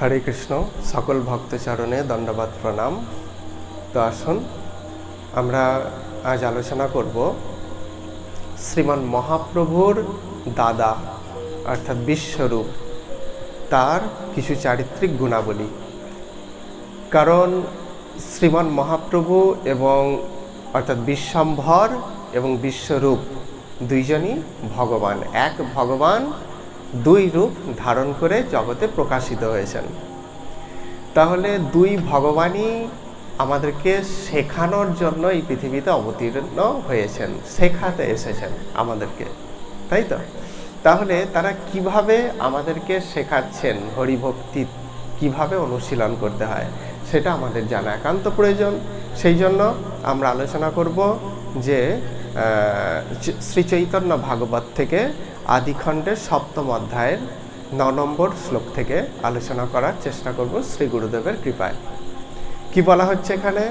হরে কৃষ্ণ। সকল ভক্তচরণে দণ্ডবাদ প্রণাম। তো আসুন আমরা আজ আলোচনা করব শ্রীমান মহাপ্রভুর দাদা অর্থাৎ বিশ্বরূপ, তার কিছু চারিত্রিক গুণাবলী। কারণ শ্রীমান মহাপ্রভু এবং অর্থাৎ বিশ্বম্ভর এবং বিশ্বরূপ দুইজনই ভগবান, এক ভগবান দুই রূপ ধারণ করে জগতে প্রকাশিত হয়েছেন। তাহলে দুই ভগবানই আমাদেরকে শেখানোর জন্য এই পৃথিবীতে অবতীর্ণ হয়েছেন, শেখাতে এসেছেন আমাদেরকে, তাই তো? তাহলে তারা কিভাবে আমাদেরকে শেখাচ্ছেন, হরিভক্তি কিভাবে অনুশীলন করতে হয় সেটা আমাদের জানা একান্ত প্রয়োজন। সেই জন্য আমরা আলোচনা করব যে শ্রী চৈতন্য ভাগবত থেকে আদিখণ্ডের ৭ম অধ্যায়ের ৯ নম্বর শ্লোক থেকে আলোচনা করার চেষ্টা করব শ্রী গুরুদেবের কৃপায়। কি বলা হচ্ছে এখানে?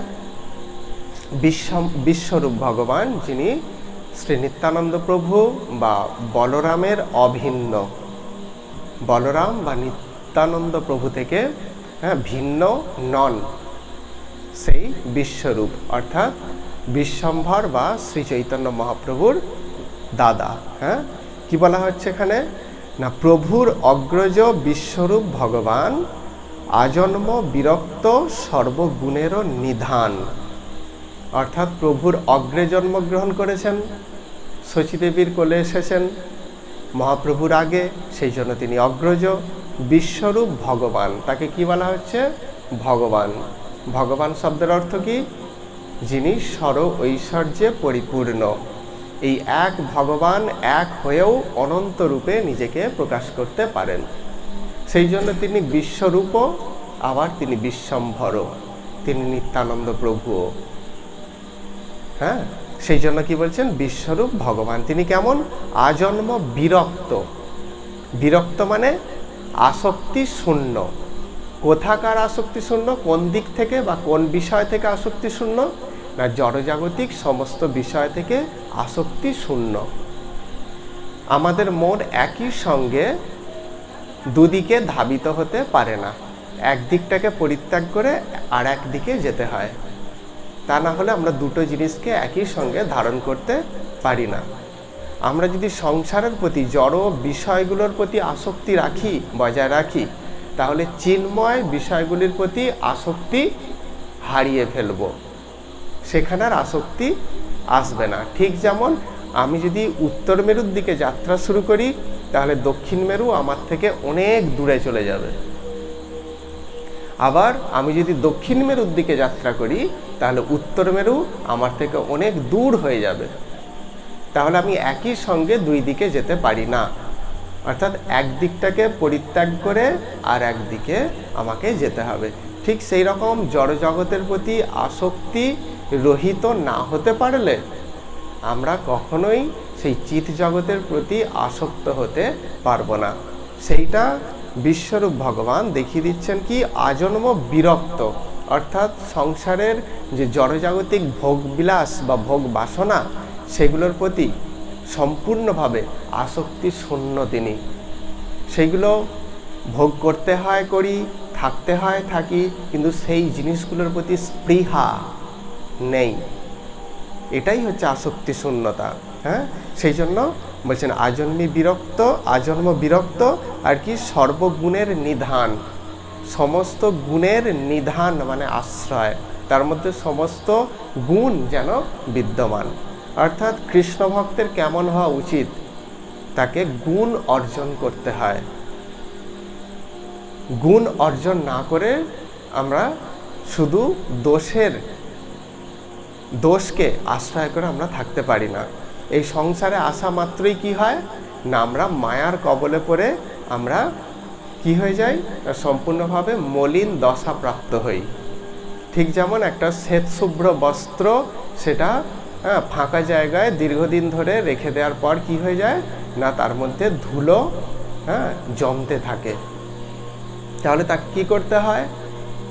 বিশ্বরূপ ভগবান, যিনি শ্রী নিত্যানন্দ প্রভু বা বলরামের অভিন্ন, বলরাম বা নিত্যানন্দ প্রভু থেকে ভিন্ন নন, সেই বিশ্বরূপ অর্থাৎ বিশ্বম্ভর বা শ্রী চৈতন্য মহাপ্রভুর দাদা। কি বলা হচ্ছে এখানে? না, প্রভুর অগ্রজ বিশ্বরূপ ভগবান আজন্ম বিরক্ত সর্বগুণেরও নিধান। অর্থাৎ প্রভুর অগ্রে জন্মগ্রহণ করেছেন, শচীদেবীর কোলে এসেছেন মহাপ্রভুর আগে, সেই জন্য তিনি অগ্রজ। বিশ্বরূপ ভগবান, তাকে কি বলা হচ্ছে? ভগবান। ভগবান শব্দের অর্থ কি? যিনি সর ঐশ্বর্যে পরিপূর্ণ। এই এক ভগবান এক হয়েও অনন্ত রূপে নিজেকে প্রকাশ করতে পারেন, সেই জন্য তিনি বিশ্বরূপও, আবার তিনি বিশ্বম্ভরও, তিনি নিত্যানন্দ প্রভুও। সেই জন্য কি বলছেন? বিশ্বরূপ ভগবান। তিনি কেমন? আজন্ম বিরক্ত। বিরক্ত মানে আসক্তি শূন্য। কোথাকার আসক্তি শূন্য? কোন দিক থেকে বা কোন বিষয় থেকে আসক্তি শূন্য? না, জড়জাগতিক সমস্ত বিষয় থেকে আসক্তি শূন্য। আমাদের মন একই সঙ্গে দুদিকে ধাবিত হতে পারে না, একদিকটাকে পরিত্যাগ করে আর একদিকে যেতে হয়। তা না হলে আমরা দুটো জিনিসকে একই সঙ্গে ধারণ করতে পারি না। আমরা যদি সংসারের প্রতি, জড় বিষয়গুলোর প্রতি আসক্তি রাখি, বজায় রাখি, তাহলে চিন্ময় বিষয়গুলির প্রতি আসক্তি হারিয়ে ফেলব, সেখানে আর আসক্তি আসবে না। ঠিক যেমন আমি যদি উত্তর মেরুর দিকে যাত্রা শুরু করি, তাহলে দক্ষিণ মেরু আমার থেকে অনেক দূরে চলে যাবে। আবার আমি যদি দক্ষিণ মেরুর দিকে যাত্রা করি, তাহলে উত্তর মেরু আমার থেকে অনেক দূর হয়ে যাবে। তাহলে আমি একই সঙ্গে দুই দিকে যেতে পারি না। অর্থাৎ একদিকটাকে পরিত্যাগ করে আর একদিকে আমাকে যেতে হবে। ঠিক সেই রকম জড়জগতের প্রতি আসক্তি রহিত না হতে পারলে আমরা কখনোই সেই চিৎ জগতের প্রতি আসক্ত হতে পারবো না। সেইটা বিশ্বরূপ ভগবান দেখিয়ে দিচ্ছেন কি? আজন্ম বিরক্ত, অর্থাৎ সংসারের যে জড়জাগতিক ভোগবিলাস বা ভোগ বাসনা, সেগুলোর প্রতি সম্পূর্ণভাবে আসক্তি শূন্য তিনি। সেইগুলো ভোগ করতে হয় করি, থাকতে হয় থাকি, কিন্তু সেই জিনিসগুলোর প্রতি স্পৃহা নেই। এটাই হচ্ছে আসক্তি শূন্যতা। সেই জন্য বলছেন আজন্ম বিরক্ত আর কি সর্বগুণের নিধান। সমস্ত গুণের নিধান মানে আশ্রয়, তার মধ্যে সমস্ত গুণ যেন বিদ্যমান। অর্থাৎ কৃষ্ণ ভক্তের কেমন হওয়া উচিত? তাকে গুণ অর্জন করতে হয়। গুণ অর্জন না করে আমরা শুধু দোষকে আশ্রয় করে আমরা থাকতে পারি না। এই সংসারে আসা মাত্রই কি হয়? না, আমরা মায়ার কবলে পড়ে আমরা কি হয়ে যাই? সম্পূর্ণভাবে মলিন দশা প্রাপ্ত হই। ঠিক যেমন একটা শ্বেত শুভ্র বস্ত্র, সেটা ফাঁকা জায়গায় দীর্ঘদিন ধরে রেখে দেওয়ার পর কি হয়ে যায়? না, তার মধ্যে ধুলো জমতে থাকে। তাহলে তাকে কি করতে হয়?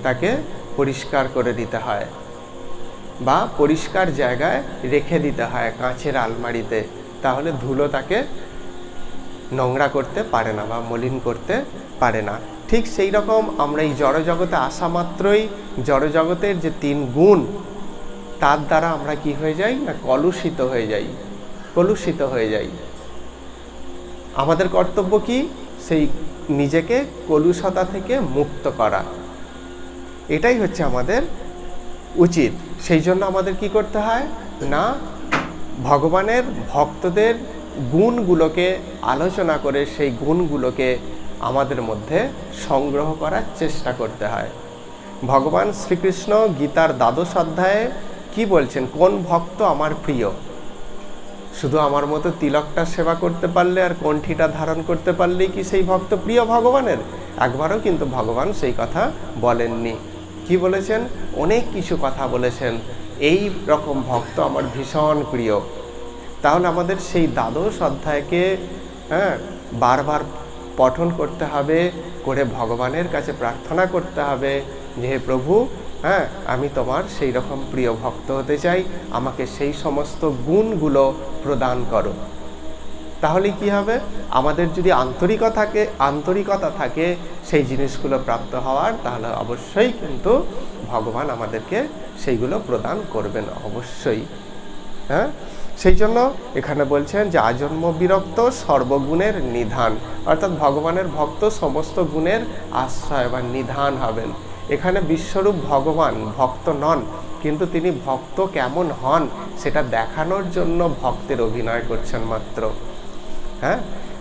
তাকে পরিষ্কার করে দিতে হয় বা পরিষ্কার জায়গায় রেখে দিতে হয়, কাঁচের আলমারিতে। তাহলে ধুলো তাকে নোংরা করতে পারে না বা মলিন করতে পারে না। ঠিক সেই রকম আমরা এই জড়জগতে আসা মাত্রই জড়জগতের যে 3 গুণ, তার দ্বারা আমরা কি হয়ে যাই না কলুষিত হয়ে যাই। আমাদের কর্তব্য কি? সেই নিজেকে কলুষতা থেকে মুক্ত করা, এটাই হচ্ছে আমাদের উচিত। সেই জন্য আমাদের কি করতে হয় না ভগবানের ভক্তদের গুণগুলোকে আলোচনা করে সেই গুণগুলোকে আমাদের মধ্যে সংগ্রহ করার চেষ্টা করতে হয়। ভগবান শ্রীকৃষ্ণ গীতার 12 অধ্যায়ে কি বলছেন? কোন ভক্ত আমার প্রিয়? শুধু আমার মতো তিলকটা সেবা করতে পারলে আর কণ্ঠিটা ধারণ করতে পারলেই কি সেই ভক্ত প্রিয় ভগবানের? একবারও কিন্তু ভগবান সেই কথা বলেননি। কি বলেছেন? অনেক কিছু কথা বলেছেন, এই রকম ভক্ত আমার ভীষণ প্রিয়। তাহলে আমাদের সেই 12 অধ্যায়কে বারবার পঠন করতে হবে, করে ভগবানের কাছে প্রার্থনা করতে হবে যে হে প্রভু, আমি তোমার সেই রকম প্রিয় ভক্ত হতে চাই, আমাকে সেই সমস্ত গুণগুলো প্রদান করো। তাহলে কি হবে? আমাদের যদি আন্তরিকতা থাকে সেই জিনিসগুলো প্রাপ্ত হওয়ার, তাহলে অবশ্যই কিন্তু ভগবান আমাদেরকে সেইগুলো প্রদান করবেন অবশ্যই। সেই জন্য এখানে বলছেন যে আজন্ম বিরক্ত সর্বগুণের নিধান, অর্থাৎ ভগবানের ভক্ত সমস্ত গুণের আশ্রয় বা নিধান হবেন। এখানে বিশ্বরূপ ভগবান ভক্ত নন, কিন্তু তিনি ভক্ত কেমন হন সেটা দেখানোর জন্য ভক্তের অভিনয় করছেন মাত্র।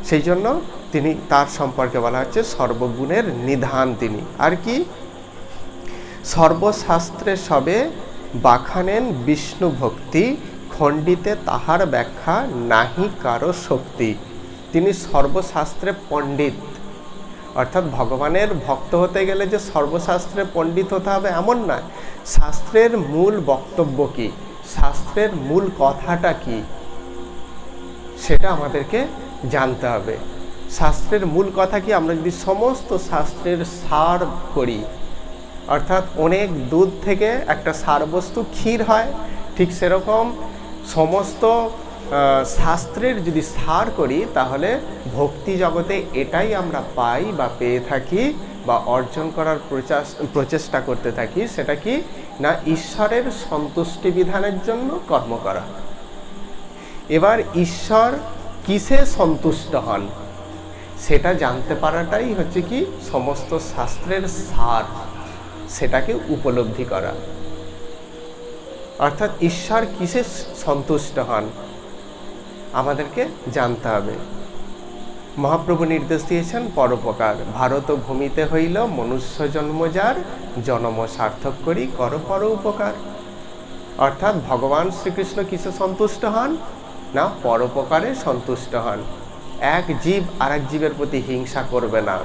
সেই জন্য তিনি তার সম্পর্কে বলা হচ্ছে সর্বগুণের নিধান তিনি। আর কি? সর্বশাস্ত্রে সবে বাখানেন বিষ্ণু ভক্তি, খণ্ডিতে তাহার ব্যাখ্যা নাহি কারো শক্তি। তিনি সর্বশাস্ত্রে পণ্ডিত, অর্থাৎ ভগবানের ভক্ত হতে গেলে যে সর্বশাস্ত্রে পণ্ডিত হতে হবে এমন নয়। শাস্ত্রের মূল বক্তব্য কি, শাস্ত্রের মূল কথাটা কি, সেটা আমাদেরকে জানতে হবে। শাস্ত্রের মূল কথা কি? আমরা যদি সমস্ত শাস্ত্রের সার করি, অর্থাৎ অনেক দুধ থেকে একটা সার বস্তু ক্ষীর হয়, ঠিক সেরকম সমস্ত শাস্ত্রের যদি সার করি তাহলে ভক্তি জগতে এটাই আমরা পাই বা পেয়ে থাকি বা অর্জন করার প্রচেষ্টা করতে থাকি। সেটা কি না ঈশ্বরের সন্তুষ্টি বিধানের জন্য কর্ম করা। এবার ঈশ্বর কিসে সন্তুষ্ট হন সেটা জানতে পারাটাই হচ্ছে কি সমস্ত শাস্ত্রের সার, সেটাকে উপলব্ধি করা। অর্থাৎ ঈশ্বর কিসে সন্তুষ্ট হন আমাদেরকে জানতে হবে। মহাপ্রভু নির্দেশ দিয়েছেন পরোপকার। ভারত ভূমিতে হইল মনুষ্য জন্ম যার, জন্ম সার্থক করি কর পর উপকার। অর্থাৎ ভগবান শ্রীকৃষ্ণ কিসে সন্তুষ্ট হন না পরোপকারে সন্তুষ্ট হন। এক জীব আর এক জীবের প্রতি হিংসা করবে না,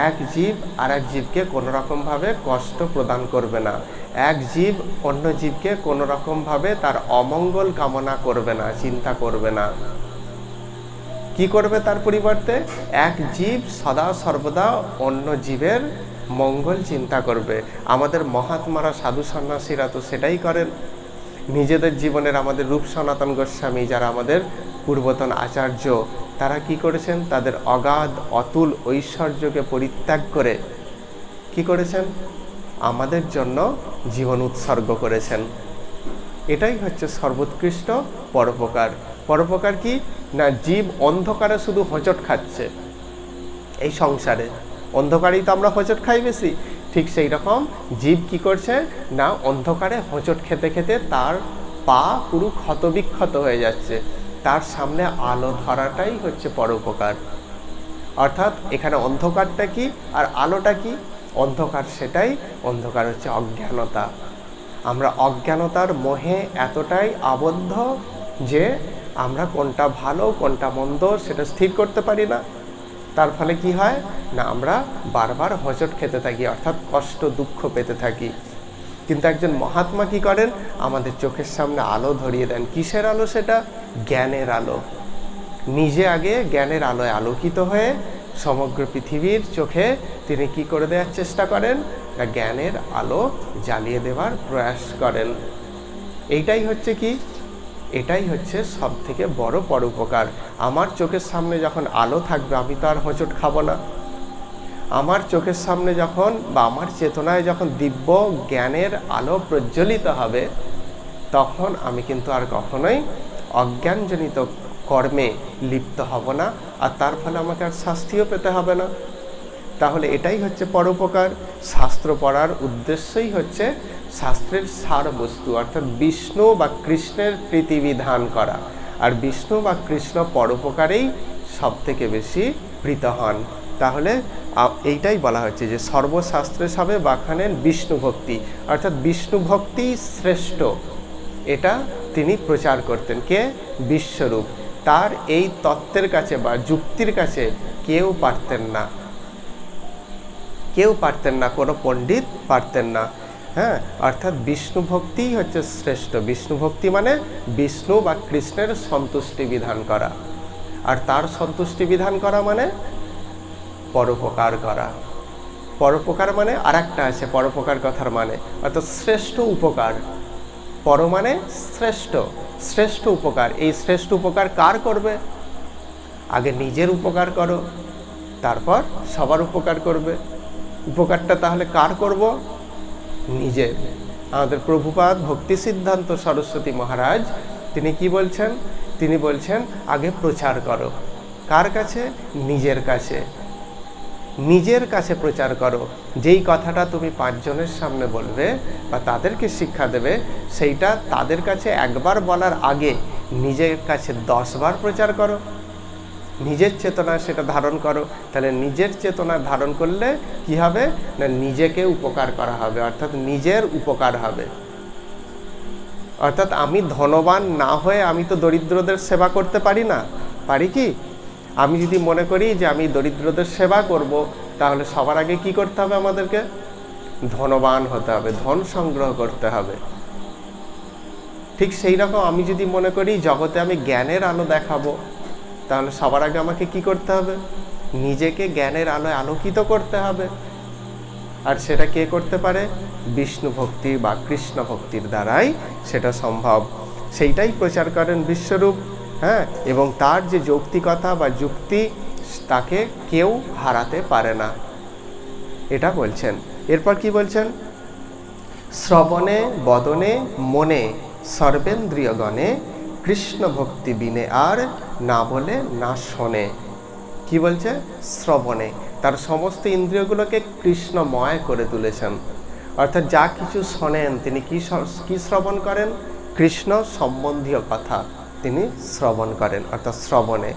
এক জীব আর এক জীবকে কোনো রকমভাবে কষ্ট প্রদান করবে না, এক জীব অন্য জীবকে কোনো রকমভাবে তার অমঙ্গল কামনা করবে না, চিন্তা করবে না। কি করবে তার পরিবর্তে? এক জীব সদা সর্বদা অন্য জীবের মঙ্গল চিন্তা করবে। আমাদের মহাত্মারা সাধু সন্ন্যাসীরা তো সেটাই করেন। নিজেদের জীবনের আমাদের রূপ সনাতন গোস্বামী যারা আমাদের পূর্বতন আচার্য, তারা কি করেছেন? তাদের অগাধ অতুল ঐশ্বর্যকে পরিত্যাগ করে কি করেছেন? আমাদের জন্য জীবন উৎসর্গ করেছেন। এটাই হচ্ছে সর্বোৎকৃষ্ট পরোপকার। পরোপকার কি না জীব অন্ধকারে শুধু হোঁচট খাচ্ছে, এই সংসারে অন্ধকারেই তো আমরা হোঁচট খাই বেশি। ঠিক সেই রকম জীব কি করছে না অন্ধকারে হোঁচট খেতে খেতে তার পা পুরো ক্ষতবিক্ষত হয়ে যাচ্ছে, তার সামনে আলো ধরাটাই হচ্ছে পরোপকার। অর্থাৎ এখানে অন্ধকারটা কি আর আলোটা কি? অন্ধকার সেটাই, অন্ধকার হচ্ছে অজ্ঞানতা। আমরা অজ্ঞানতার মোহে এতটাই আবদ্ধ যে আমরা কোনটা ভালো কোনটা মন্দ সেটা স্থির করতে পারি না। তার ফলে কি হয় না আমরা বারবার হোঁচট খেতে থাকি, অর্থাৎ কষ্ট দুঃখ পেতে থাকি। কিন্তু একজন মহাত্মা কি করেন? আমাদের চোখের সামনে আলো ধরিয়ে দেন। কিসের আলো সেটা? জ্ঞানের আলো। নিজে আগে জ্ঞানের আলোয় আলোকিত হয়ে সমগ্র পৃথিবীর চোখে তিনি কি করে দেওয়ার চেষ্টা করেন না জ্ঞানের আলো জ্বালিয়ে দেওয়ার প্রয়াস করেন। এইটাই হচ্ছে কি? এটাই হচ্ছে সব থেকে বড় পরোপকার। আমার চোখের সামনে যখন আলো থাকবে আমি তো আর হোঁচট খাবো না। আমার চোখের সামনে যখন বা আমার চেতনায় যখন দিব্য জ্ঞানের আলো প্রজ্বলিত হবে, তখন আমি কিন্তু আর কখনোই অজ্ঞানজনিত কর্মে লিপ্ত হব না, আর তার ফলে আমাকে আর শাস্তিও পেতে হবে না। তাহলে এটাই হচ্ছে পরোপকার। শাস্ত্র পড়ার উদ্দেশ্যই হচ্ছে শাস্ত্রের সার বস্তু, অর্থাৎ বিষ্ণু বা কৃষ্ণের প্রীতিবিধান করা। আর বিষ্ণু বা কৃষ্ণ পরোপকারেই সব থেকে বেশি প্রীত হন। তাহলে এইটাই বলা হচ্ছে যে সর্বশাস্ত্রে সবে বাখানেন বিষ্ণু ভক্তি, অর্থাৎ বিষ্ণু ভক্তি শ্রেষ্ঠ, এটা তিনি প্রচার করতেন। কে? বিশ্বরূপ। তার এই তত্ত্বের কাছে বা যুক্তির কাছে কেউ পারতেন না, কেউ পারতেন না, কোনো পণ্ডিত পারতেন না। হ্যাঁ, অর্থাৎ বিষ্ণু ভক্তিই হচ্ছে শ্রেষ্ঠ। বিষ্ণু ভক্তি মানে বিষ্ণু বা কৃষ্ণের সন্তুষ্টি বিধান করা, আর তার সন্তুষ্টি বিধান করা মানে পরোপকার করা। পরোপকার মানে আর একটা আছে পরোপকার কথার মানে, অর্থাৎ শ্রেষ্ঠ উপকার। পর মানে শ্রেষ্ঠ, শ্রেষ্ঠ উপকার। এই শ্রেষ্ঠ উপকার কার করবে? আগে নিজের উপকার করো, তারপর সবার উপকার করবে। উপকারটা তাহলে কার করব? নিজের। আমাদের প্রভুপাদ ভক্তি সিদ্ধান্ত সরস্বতী মহারাজ তিনি কি বলছেন? তিনি বলছেন আগে প্রচার করো। কার কাছে? নিজের কাছে। নিজের কাছে প্রচার করো। যেই কথাটা তুমি 5 জনের সামনে বলবে বা তাদেরকে শিক্ষা দেবে, সেইটা তাদের কাছে একবার বলার আগে নিজের কাছে 10 বার প্রচার করো। নিজের চেতনা সেটা ধারণ করো। তাহলে নিজের চেতনা ধারণ করলে কি হবে? না নিজেকে উপকার করা হবে, অর্থাৎ নিজের উপকার হবে। অর্থাৎ আমি ধনবান না হয়ে আমি তো দরিদ্রদের সেবা করতে পারি না, পারি কি? আমি যদি মনে করি যে আমি দরিদ্রদের সেবা করব, তাহলে সবার আগে কি করতে হবে? আমাদেরকে ধনবান হতে হবে, ধন সংগ্রহ করতে হবে। ঠিক সেই রকম আমি যদি মনে করি জগতে আমি জ্ঞানের আলো দেখাবো, তাহলে সবার আগে আমাকে কি করতে হবে? নিজেকে জ্ঞানের আলোয় আলোকিত করতে হবে। আর সেটা কে করতে পারে? বিষ্ণু ভক্তি বা কৃষ্ণ ভক্তির দ্বারাই সেটা সম্ভব। সেইটাই প্রচার করেন বিশ্বরূপ। হ্যাঁ, এবং তার যে যৌক্তিকতা বা যুক্তি, তাকে কেউ হারাতে পারে না, এটা বলছেন। এরপর কি বলছেন? শ্রবণে বদনে মনে সর্বেন্দ্রিয়গণে কৃষ্ণ ভক্তি বিনে আর না বলে না শোনে। কি বলছে? শ্রবণে, তার সমস্ত ইন্দ্রিয়গুলোকে কৃষ্ণময় করে তুলেছেন। অর্থাৎ যা কিছু শোনেন তিনি কি শ্রবণ করেন? কৃষ্ণ সম্বন্ধীয় কথা তিনি শ্রবণ করেন, অর্থাৎ শ্রবণে।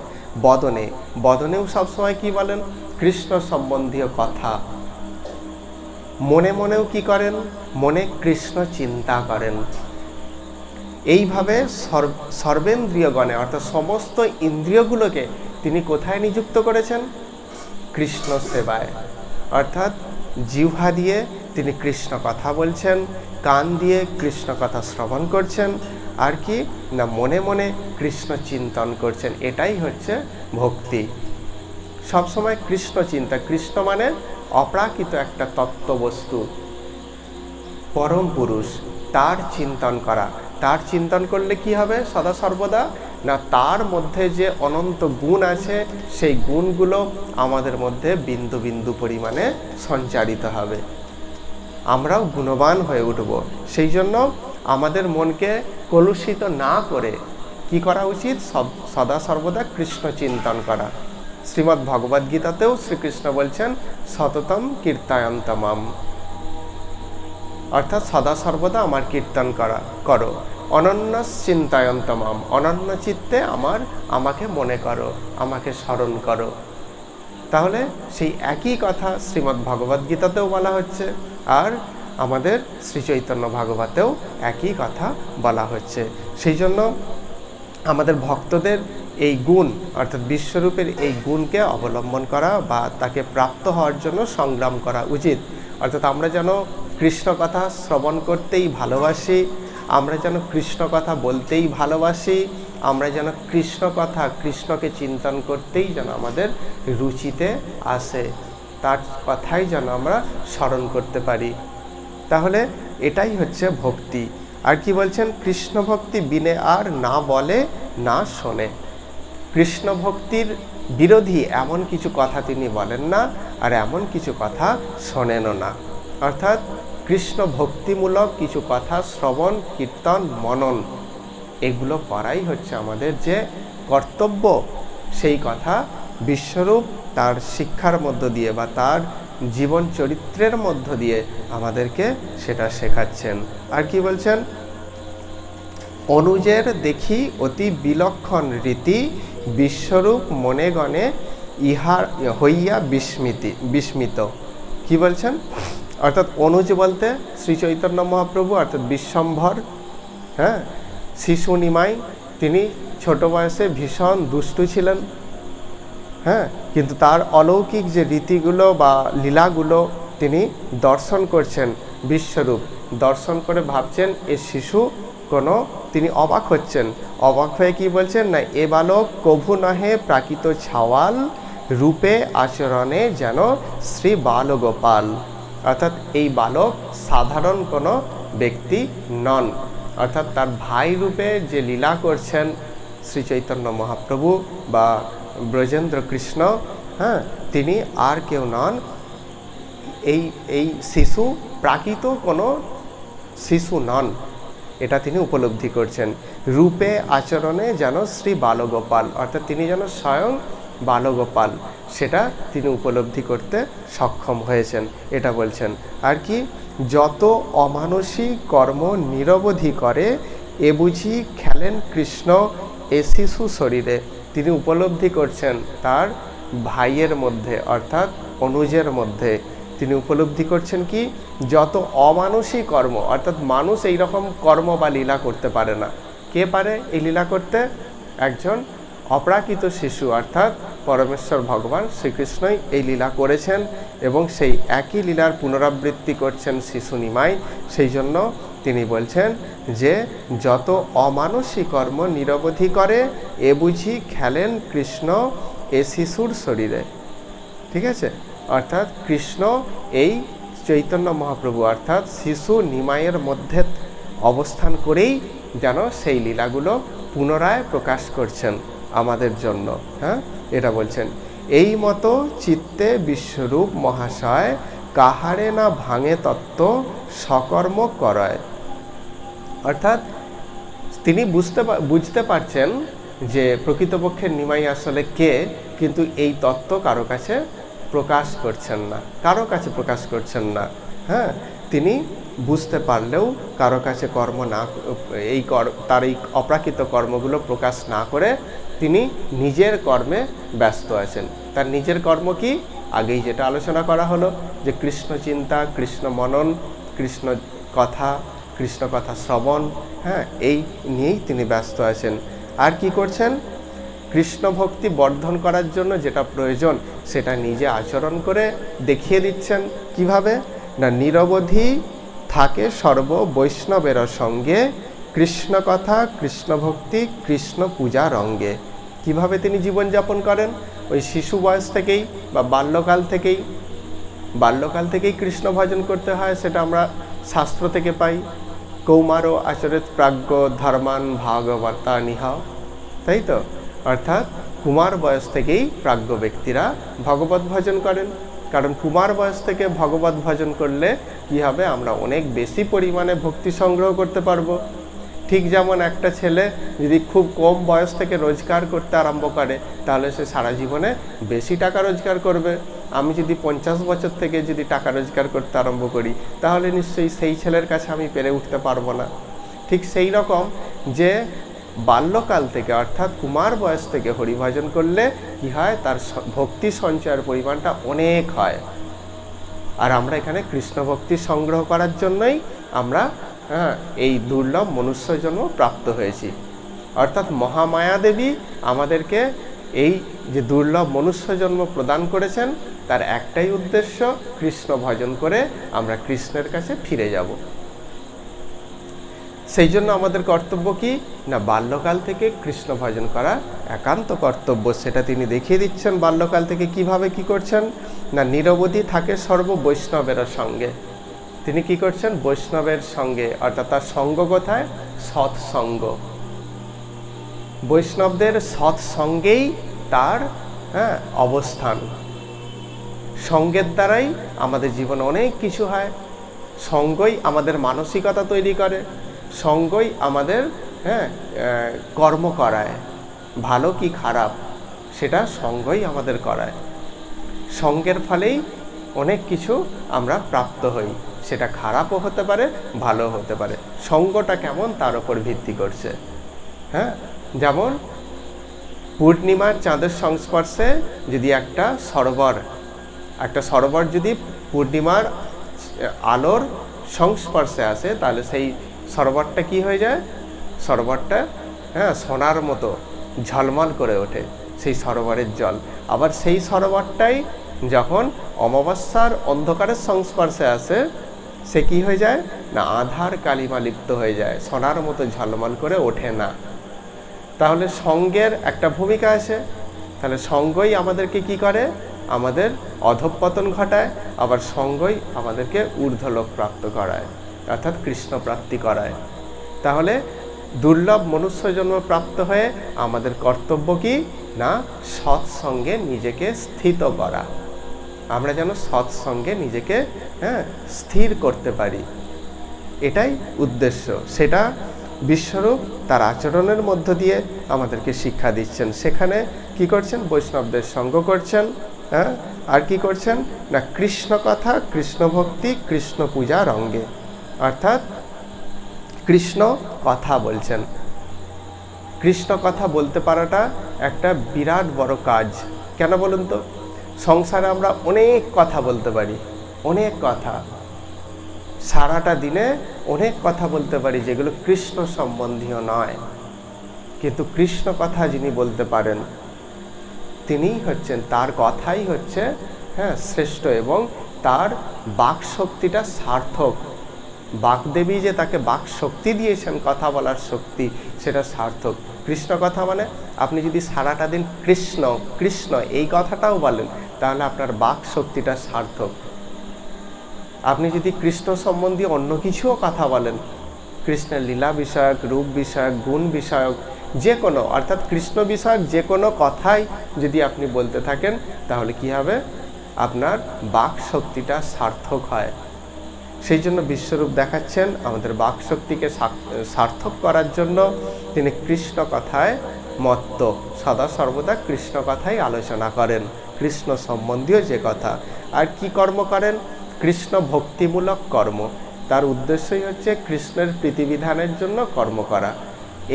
বদনে, বদনেও সবসময় কি বলেন? কৃষ্ণ সম্বন্ধীয় কথা। মনে মনেও কি করেন? মনে কৃষ্ণ চিন্তা করেন। এইভাবে সর্বেন্দ্রিয়গণে, অর্থাৎ সমস্ত ইন্দ্রিয়গুলোকে তিনি কোথায় নিযুক্ত করেছেন? কৃষ্ণ সেবায়। অর্থাৎ জিহ্বা দিয়ে তিনি কৃষ্ণ কথা বলছেন, কান দিয়ে কৃষ্ণ কথা শ্রবণ করছেন, আর কি না মনে মনে কৃষ্ণ চিন্তন করছেন। এটাই হচ্ছে ভক্তি। সবসময় কৃষ্ণ চিন্তা। কৃষ্ণ মানে অপ্রাকৃত একটা তত্ত্ববস্তু, পরম পুরুষ, তার চিন্তন করা। তার চিন্তন করলে কি হবে সদা সর্বদা? না তার মধ্যে যে অনন্ত গুণ আছে, সেই গুণগুলো আমাদের মধ্যে বিন্দু বিন্দু পরিমাণে সঞ্চারিত হবে, আমরাও গুণবান হয়ে উঠব। সেই জন্য আমাদের মনকে কলুষিত না করে কি করা উচিত? সদা সর্বদা কৃষ্ণ চিন্তন করা। শ্রীমদ্ ভগবদ্ গীতাতেও শ্রীকৃষ্ণ বলছেন সততম কীর্তয়ন্তমাম, অর্থাৎ সদা সর্বদা আমার কীর্তন করো। অনন্য চিন্তায়ন্তমাম, অনন্য চিত্তে আমাকে মনে করো, আমাকে স্মরণ করো। তাহলে সেই একই কথা শ্রীমদ্ ভগবদ্ গীতাতেও বলা হচ্ছে, আর আমাদের শ্রীচৈতন্য ভাগবতেও একই কথা বলা হচ্ছে। সেই জন্য আমাদের ভক্তদের এই গুণ, অর্থাৎ বিশ্বরূপের এই গুণকে অবলম্বন করা বা তাকে প্রাপ্ত হওয়ার জন্য সংগ্রাম করা উচিত। অর্থাৎ আমরা যেন কৃষ্ণ কথা শ্রবণ করতেই ভালোবাসি, আমরা যেন কৃষ্ণ কথা বলতেই ভালোবাসি, আমরা যেন কৃষ্ণ কথা, কৃষ্ণকে চিন্তন করতেই যেন আমাদের রুচিতে আসে, তার কথাই যেন আমরা স্মরণ করতে পারি। তাহলে এটাই হচ্ছে ভক্তি। আর কি বলছেন? কৃষ্ণ ভক্তি বিনে আর না বলে না শোনে। কৃষ্ণ ভক্তির বিরোধী এমন কিছু কথা তিনি বলেন না, আর এমন কিছু কথা শোনেনও না। অর্থাৎ কৃষ্ণ ভক্তিমূলক কিছু কথা শ্রবণ, কীর্তন, মনন এগুলো করাই হচ্ছে আমাদের যে কর্তব্য। সেই কথা বিশ্বরূপ তার শিক্ষার মধ্য দিয়ে বা তার জীবন চরিত্রের মধ্য দিয়ে আমাদেরকে সেটা শেখাচ্ছেন। আর কি বলছেন? অনুজের দেখি অতি বিলক্ষণ রীতি, বিশ্বরূপ মনে গণে ইহার হইয়া বিস্মিত। কি বলছেন? অর্থাৎ অনুজ বলতে শ্রী চৈতন্য মহাপ্রভু, অর্থাৎ বিশ্বম্ভর, হ্যাঁ, শিশু নিমাই। তিনি ছোট বয়সে ভীষণ দুষ্টু ছিলেন, হ্যাঁ, কিন্তু তার অলৌকিক যে রীতিগুলো বা লীলাগুলো তিনি দর্শন করছেন, বিশ্বরূপ দর্শন করে ভাবছেন এ শিশু কোনো, তিনি অবাক হচ্ছেন। অবাক হয়ে কি বলছেন না, এ বালক কভু নহে প্রাকৃত ছাওয়াল, রূপে আচরণে যেন শ্রী বালগোপাল। অর্থাৎ এই বালক সাধারণ কোনো ব্যক্তি নন। অর্থাৎ তার ভাই রূপে যে লীলা করছেন শ্রী চৈতন্য মহাপ্রভু বা ব্রজেন্দ্র কৃষ্ণ, হ্যাঁ, তিনি আর কেউ নন। এই শিশু প্রাকৃত কোনো শিশু নন, এটা তিনি উপলব্ধি করছেন। রূপে আচরণে যেন শ্রী বালগোপাল, অর্থাৎ তিনি যেন স্বয়ং বালগোপাল, সেটা তিনি উপলব্ধি করতে সক্ষম হয়েছেন, এটা বলছেন। আর কি, যত অমানসিক কর্ম নিরবধি করে, এ বুঝি খেলেন কৃষ্ণ এ শিশু শরীরে। তিনি উপলব্ধি করছেন তার ভাইয়ের মধ্যে, অর্থাৎ অনুজের মধ্যে তিনি উপলব্ধি করছেন কি, যত অমানুষী কর্ম, অর্থাৎ মানুষ এই রকম কর্ম বা লীলা করতে পারে না। কে পারে এই লীলা করতে? একজন অপ্রাকৃত শিশু, অর্থাৎ পরমেশ্বর ভগবান শ্রীকৃষ্ণই এই লীলা করেছেন এবং সেই একই লীলার পুনরাবৃত্তি করছেন শিশু নিমাই। সেই জন্য তিনি বলছেন যে যত অমানুষী কর্ম নিরবধি করে, এ বুঝি খেলেন কৃষ্ণ এ শিশুর শরীরে। ঠিক আছে, অর্থাৎ কৃষ্ণ এই চৈতন্য মহাপ্রভু অর্থাৎ শিশু নিমাইয়ের মধ্যে অবস্থান করেই যেন সেই লীলাগুলো পুনরায় প্রকাশ করছেন আমাদের জন্য। হ্যাঁ, এটা বলছেন। এই মতো চিত্তে বিশ্বরূপ মহাশয়, কাহারে না ভাঙে তত্ত্ব সকর্ম করয়। অর্থাৎ তিনি বুঝতে পারছেন যে প্রকৃতপক্ষে নিমাই আসলে কে, কিন্তু এই তত্ত্ব কারো কাছে প্রকাশ করছেন না, কারো কাছে প্রকাশ করছেন না। হ্যাঁ, তিনি বুঝতে পারলেও কারো কাছে তার এই অপ্রাকৃত কর্মগুলো প্রকাশ না করে তিনি নিজের কর্মে ব্যস্ত আছেন। তার নিজের কর্ম কি? আগেই যেটা আলোচনা করা হলো যে কৃষ্ণ চিন্তা, কৃষ্ণ মনন, কৃষ্ণ কথা শ্রবণ, হ্যাঁ, এই নিয়েই তিনি ব্যস্ত আছেন। আর কি করছেন? কৃষ্ণ ভক্তি বর্ধন করার জন্য যেটা প্রয়োজন সেটা নিজে আচরণ করে দেখিয়ে দিচ্ছেন। কিভাবে না, নিরবধি থাকে সর্ব বৈষ্ণবের সঙ্গে, কৃষ্ণ কথা, কৃষ্ণ ভক্তি, কৃষ্ণ পূজা রঙ্গে। কিভাবে তিনি জীবনযাপন করেন? ওই শিশু বয়স থেকেই বা বাল্যকাল থেকেই কৃষ্ণ ভজন করতে হয়, সেটা আমরা শাস্ত্র থেকে পাই। কৌমারো আচরিত প্রাজ্ঞ ধর্মান ভাগবতা নিহ, তাই তো? অর্থাৎ কুমার বয়স থেকেই প্রাজ্ঞ ব্যক্তিরা ভগবত ভজন করেন। কারণ কুমার বয়স থেকে ভগবত ভজন করলে কি হবে, আমরা অনেক বেশি পরিমাণে ভক্তি সংগ্রহ করতে পারবো। ঠিক যেমন একটা ছেলে যদি খুব কম বয়স থেকে রোজগার করতে আরম্ভ করে, তাহলে সে সারা জীবনে বেশি টাকা রোজগার করবে। আমি যদি 50 বছর থেকে যদি টাকা রোজগার করতে আরম্ভ করি, তাহলে নিশ্চয়ই সেই ছেলের কাছে আমি পেরে উঠতে পারবো না। ঠিক সেই রকম যে বাল্যকাল থেকে অর্থাৎ কুমার বয়স থেকে হরিভজন করলে কি হয়, তার ভক্তি সঞ্চয়ের পরিমাণটা অনেক হয়। আর আমরা এখানে কৃষ্ণ ভক্তি সংগ্রহ করার জন্যই আমরা এই দুর্লভ মনুষ্য জন্ম প্রাপ্ত হয়েছি। অর্থাৎ মহামায়া দেবী আমাদেরকে এই যে দুর্লভ মনুষ্য জন্ম প্রদান করেছেন, তার একটাই উদ্দেশ্য, কৃষ্ণ ভজন করে আমরা কৃষ্ণের কাছে ফিরে যাব। সেই জন্য আমাদের কর্তব্য কি না, বাল্যকাল থেকে কৃষ্ণ ভজন করা একান্ত কর্তব্য। সেটা তিনি দেখিয়ে দিচ্ছেন বাল্যকাল থেকে কিভাবে কি করছেন না, নিরবধি থাকে সর্ব বৈষ্ণবের সঙ্গে। তিনি কি করছেন? বৈষ্ণবের সঙ্গে, অর্থাৎ তার সঙ্গ কোথায়? সৎসঙ্গ। বৈষ্ণবদের সৎসঙ্গেই তার অবস্থান। সঙ্গের দ্বারাই আমাদের জীবনে অনেক কিছু হয়। সঙ্গই আমাদের মানসিকতা তৈরি করে, সঙ্গই আমাদের কর্ম করায়, ভালো কি খারাপ সেটা সঙ্গই আমাদের করায়। সঙ্গের ফলেই অনেক কিছু আমরা প্রাপ্ত হই, সেটা খারাপও হতে পারে, ভালো হতে পারে। সঙ্গটা কেমন তার উপর ভিত্তি করছে। যেমন পূর্ণিমার চাঁদের সংস্পর্শে যদি একটা সরোবর যদি পূর্ণিমার আলোর সংস্পর্শে আসে, তাহলে সেই সরোবরটা কি হয়ে যায়? সরোবরটা সোনার মতো ঝলমল করে ওঠে, সেই সরোবরের জল। আবার সেই সরোবরটাই যখন অমাবস্যার অন্ধকারের সংস্পর্শে আসে, সে কি হয়ে যায় না, আধার কালিমা লিপ্ত হয়ে যায়, সোনার মতো ঝলমল করে ওঠে না। তাহলে সঙ্গের একটা ভূমিকা আছে। তাহলে সঙ্গই আমাদেরকে কি করে? আমাদের অধঃপতন ঘটায়। আবার সঙ্গই আমাদেরকে ঊর্ধ্বলোক প্রাপ্ত করায়, অর্থাৎ কৃষ্ণ প্রাপ্তি করায়। তাহলে দুর্লভ মনুষ্য জন্ম প্রাপ্ত হয়ে আমাদের কর্তব্য কি না, সৎসঙ্গে নিজেকে স্থিত করা। আমরা যেন সৎসঙ্গে নিজেকে স্থির করতে পারি, এটাই উদ্দেশ্য। সেটা বিশ্বরূপ তার আচরণের মধ্য দিয়ে আমাদেরকে শিক্ষা দিচ্ছেন। সেখানে কি করছেন? বৈষ্ণবদের সঙ্গ করছেন। আর কি করছেন না, কৃষ্ণ কথা, কৃষ্ণ ভক্তি, কৃষ্ণ পূজার অঙ্গে, অর্থাৎ কৃষ্ণ কথা বলছেন। কৃষ্ণ কথা বলতে পারাটা একটা বিরাট বড় কাজ। কেন বলুন তো? সংসারে আমরা অনেক কথা বলতে পারি, অনেক কথা, সারাটা দিনে অনেক কথা বলতে পারি যেগুলো কৃষ্ণ সম্বন্ধীয় নয়। কিন্তু কৃষ্ণ কথা যিনি বলতে পারেন, তিনিই হচ্ছেন, তার কথাই হচ্ছে শ্রেষ্ঠ, এবং তার বাক শক্তিটা সার্থক। বাগদেবী যে তাকে বাক শক্তি দিয়েছেন, কথা বলার শক্তি, সেটা সার্থক। কৃষ্ণ কথা মানে আপনি যদি সারাটা দিন কৃষ্ণ কৃষ্ণ এই কথাটাও বলেন, তাহলে আপনার বাক শক্তিটা সার্থক। আপনি যদি কৃষ্ণ সম্বন্ধী অন্য কিছুও কথা বলেন, কৃষ্ণের লীলা বিষয়ক, রূপ বিষয়ক, গুণ বিষয়ক, যে কোনো, অর্থাৎ কৃষ্ণ বিষয়ক যে কোনো কথাই যদি আপনি বলতে থাকেন, তাহলে কি হবে? আপনার বাক শক্তিটা সার্থক হয়। সেই জন্য বিশ্বরূপ দেখাচ্ছেন আমাদের বাক শক্তিকে সার্থক করার জন্য তিনি কৃষ্ণ কথায় মত্ত, সদা সর্বদা কৃষ্ণ কথাই আলোচনা করেন, কৃষ্ণ সম্বন্ধীয় যে কথা। আর কি কর্ম করেন? কৃষ্ণ ভক্তিমূলক কর্ম। তার উদ্দেশ্যই হচ্ছে কৃষ্ণের প্রীতিবিধানের জন্য কর্ম করা।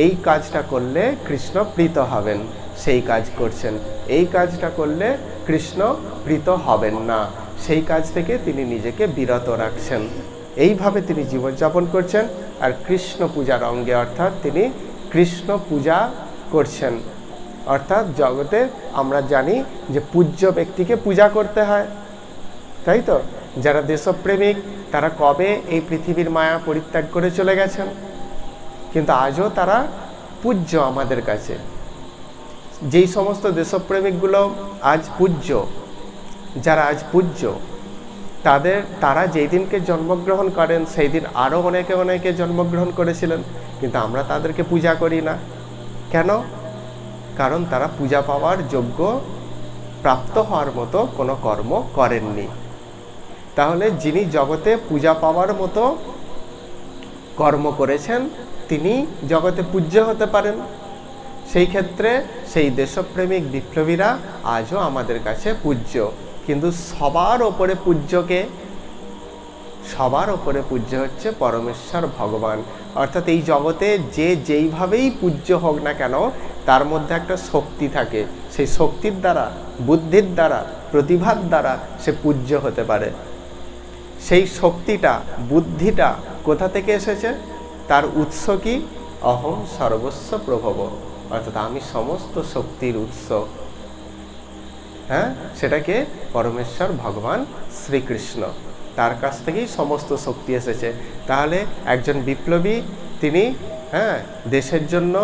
এই কাজটা করলে কৃষ্ণ প্রীত হবেন, সেই কাজ করছেন। এই কাজটা করলে কৃষ্ণ প্রীত হবেন না, সেই কাজ থেকে তিনি নিজেকে বিরত রাখছেন। এইভাবে তিনি জীবনযাপন করছেন। আর কৃষ্ণ পূজার অঙ্গে, অর্থাৎ তিনি কৃষ্ণ পূজা করছেন। অর্থাৎ জগতে আমরা জানি যে পূজ্য ব্যক্তিকে পূজা করতে হয়, তাই তো? যারা দেশপ্রেমিক তারা কবে এই পৃথিবীর মায়া পরিত্যাগ করে চলে গেছেন, কিন্তু আজও তারা পূজ্য আমাদের কাছে। যেই সমস্ত দেশপ্রেমিকগুলো আজ পূজ্য, যারা আজ পূজ্য, তারা যেই দিনকে জন্মগ্রহণ করেন সেই দিন আরও অনেকে জন্মগ্রহণ করেছিলেন, কিন্তু আমরা তাদেরকে পূজা করি না। কেন? কারণ তারা পূজা পাওয়ার যোগ্য, প্রাপ্ত হওয়ার মতো কোনো কর্ম করেননি। তাহলে যিনি জগতে পূজা পাওয়ার মতো কর্ম করেছেন, তিনি জগতে পূজ্য হতে পারেন। সেই ক্ষেত্রে সেই দেশপ্রেমিক বিপ্লবীরা আজও আমাদের কাছে পূজ্য। কিন্তু সবার ওপরে পূজ্যকে, সবার ওপরে পূজ্য হচ্ছে পরমেশ্বর ভগবান। অর্থাৎ এই জগতে যে যেইভাবেই পূজ্য হোক না কেন, তার মধ্যে একটা শক্তি থাকে। সেই শক্তির দ্বারা, বুদ্ধির দ্বারা, প্রতিভার দ্বারা সে পূজ্য হতে পারে। সেই শক্তিটা, বুদ্ধিটা কোথা থেকে এসেছে? তার উৎস কি? অহং সর্বস্ব প্রভব, অর্থাৎ আমি সমস্ত শক্তির উৎস। সেটাকে পরমেশ্বর ভগবান শ্রীকৃষ্ণ, তার কাছ থেকেই সমস্ত শক্তি এসেছে। তাহলে একজন বিপ্লবী তিনি দেশের জন্য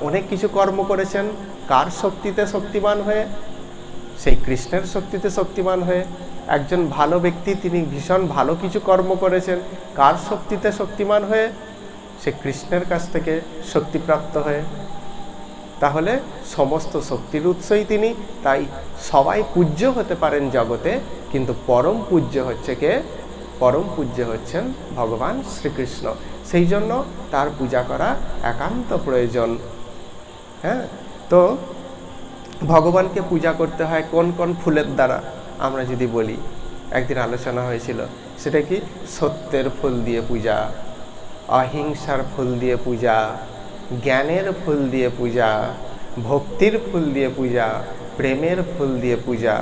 অনেক কিছু কর্ম করেছেন। কার শক্তিতে শক্তিমান হয়ে? সেই কৃষ্ণের শক্তিতে শক্তিমান হয়ে। একজন ভালো ব্যক্তি তিনি ভীষণ ভালো কিছু কর্ম করেছেন। কার শক্তিতে শক্তিমান হয়ে? সে কৃষ্ণের কাছ থেকে শক্তিপ্রাপ্ত হয়ে। তাহলে সমস্ত শক্তির উৎসই তিনি। তাই সবাই পূজ্য হতে পারেন জগতে, কিন্তু পরম পূজ্য হচ্ছে কে? পরম পূজ্য হচ্ছেন ভগবান শ্রীকৃষ্ণ। সেই জন্য তার পূজা করা একান্ত প্রয়োজন। হ্যাঁ, তো ভগবানকে পূজা করতে হয় কোন কোন ফুলের দ্বারা আমরা যদি বলি, একদিন আলোচনা হয়েছিল, সেটা কি? সত্যের ফুল দিয়ে পূজা, অহিংসার ফুল দিয়ে পূজা, জ্ঞানের ফুল দিয়ে পূজা, ভক্তির ফুল দিয়ে পূজা, প্রেমের ফুল দিয়ে পূজা।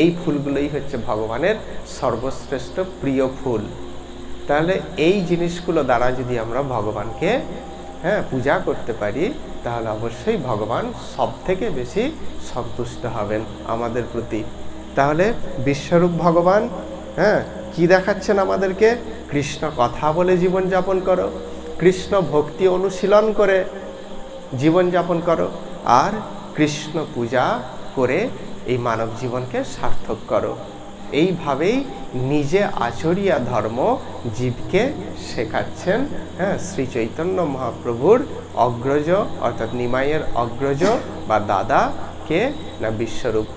এই ফুলগুলোই হচ্ছে ভগবানের সর্বশ্রেষ্ঠ প্রিয় ফুল। তাহলে এই জিনিসগুলো দ্বারা যদি আমরা ভগবানকে পূজা করতে পারি, তাহলে অবশ্যই ভগবান সব থেকে বেশি সন্তুষ্ট হবেন আমাদের প্রতি। তাহলে বিশ্বরূপ ভগবান কি দেখাচ্ছেন আমাদেরকে? কৃষ্ণ কথা বলে জীবনযাপন করো, কৃষ্ণ ভক্তি অনুশীলন করে জীবনযাপন করো, আর কৃষ্ণ পূজা করে এই মানব জীবনকে সার্থক করো। এইভাবেই নিজে আচরিয়া ধর্ম জীবকে শেখাচ্ছেন শ্রী চৈতন্য মহাপ্রভুর অগ্রজ, অর্থাৎ নিমাইয়ের অগ্রজ বা দাদা কে না? বিশ্বরূপ।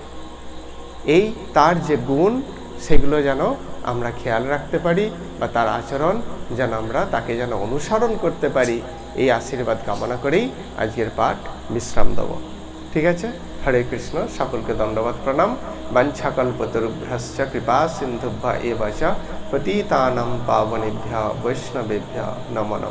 এই তার যে গুণ, সেগুলো যেন আমরা খেয়াল রাখতে পারি, বা তার আচরণ যেন আমরা তাকে যেন অনুসরণ করতে পারি, এই আশীর্বাদ কামনা করেই আজকের পাঠ বিশ্রাম দেব। ঠিক আছে? হরে কৃষ্ণ। সকলকে দণ্ডবাদ প্রণাম। বাঞ্ছাকল্পতরুভ্যশ্চ কৃপা সিন্ধুভ্য এব চ পতিতানাং পাবনেভ্যঃ বৈষ্ণবেভ্যঃ নমো নমঃ।